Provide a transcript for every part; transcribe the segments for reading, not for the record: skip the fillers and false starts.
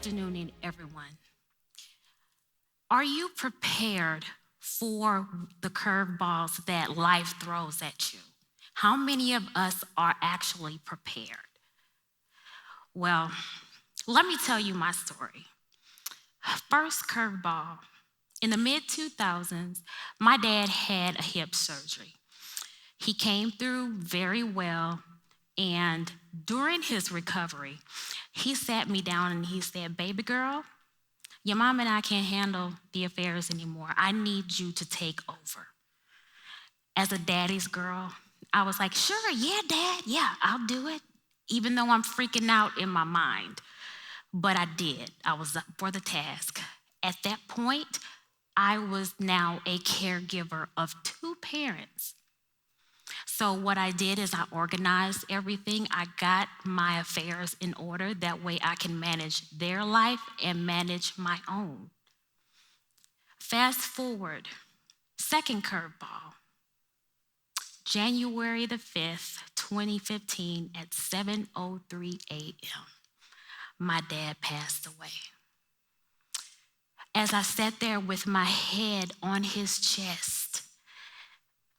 afternoon, everyone. Are you prepared for the curveballs that life throws at you? How many of us are actually prepared? Well, let me tell you my story. First curveball. In the mid 2000s, my dad had a hip surgery. He came through very well, and during his recovery, he sat me down and he said, "Baby girl, your mom and I can't handle the affairs anymore. I need you to take over." As a daddy's girl, I was like, "Sure, yeah, Dad, yeah, I'll do it," even though I'm freaking out in my mind. But I did. I was up for the task. At that point, I was now a caregiver of two parents. So what I did is I organized everything. I got my affairs in order. That way I can manage their life and manage my own. Fast forward, second curveball. January the 5th, 2015 at 7:03 a.m. My dad passed away. As I sat there with my head on his chest,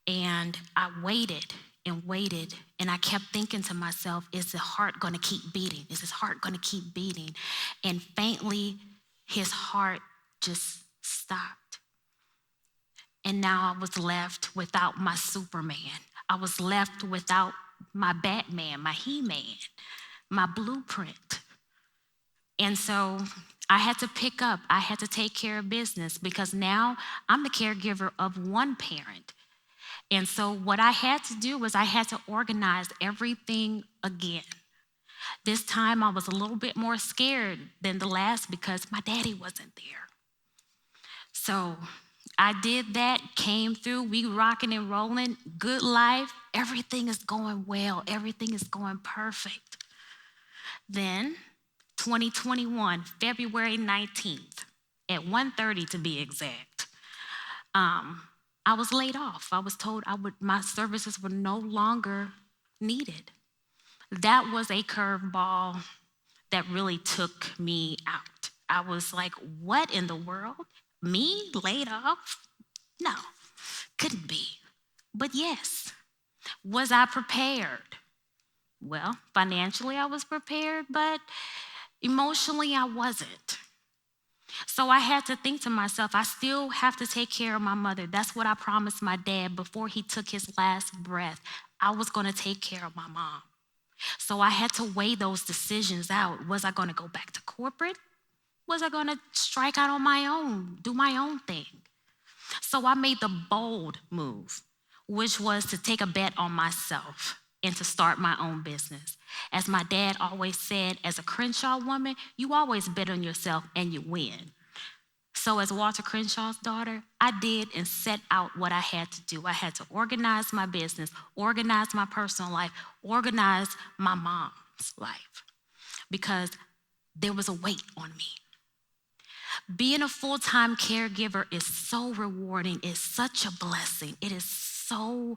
and I waited and waited, and I kept thinking to myself, is the heart gonna keep beating? Is his heart gonna keep beating? And faintly, his heart just stopped. And now I was left without my Superman. I was left without my Batman, my He-Man, my blueprint. And so I had to pick up, I had to take care of business because now I'm the caregiver of one parent. And so what I had to do was I had to organize everything again. This time I was a little bit more scared than the last because my daddy wasn't there. So I did that, came through, we rocking and rolling, good life, everything is going well, everything is going perfect. Then 2021, February 19th, at 1:30 to be exact, I was laid off. I was told my services were no longer needed. That was a curveball that really took me out. I was like, what in the world? Me laid off? No, couldn't be. But yes, was I prepared? Well, financially I was prepared, but emotionally I wasn't. So I had to think to myself, I still have to take care of my mother. That's what I promised my dad before he took his last breath. I was going to take care of my mom. So I had to weigh those decisions out. Was I going to go back to corporate? Was I going to strike out on my own, do my own thing? So I made the bold move, which was to take a bet on myself and to start my own business. As my dad always said, as a Crenshaw woman, you always bet on yourself and you win. So as Walter Crenshaw's daughter, I did and set out what I had to do. I had to organize my business, organize my personal life, organize my mom's life, because there was a weight on me. Being a full-time caregiver is so rewarding. It's such a blessing. It is so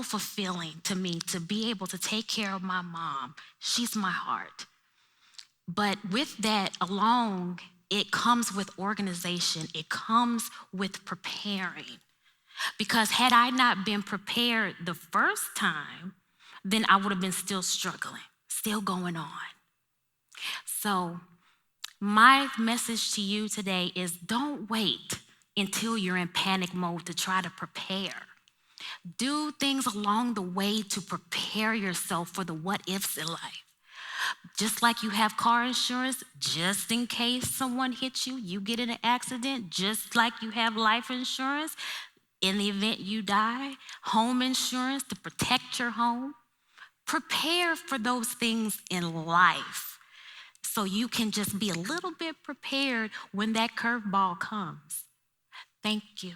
fulfilling to me to be able to take care of my mom. She's my heart. But with that along, it comes with organization. It comes with preparing. Because had I not been prepared the first time, then I would have been still struggling, still going on. So my message to you today is don't wait until you're in panic mode to try to prepare. Do things along the way to prepare yourself for the what ifs in life. Just like you have car insurance, just in case someone hits you, you get in an accident, just like you have life insurance in the event you die, home insurance to protect your home. Prepare for those things in life so you can just be a little bit prepared when that curveball comes. Thank you.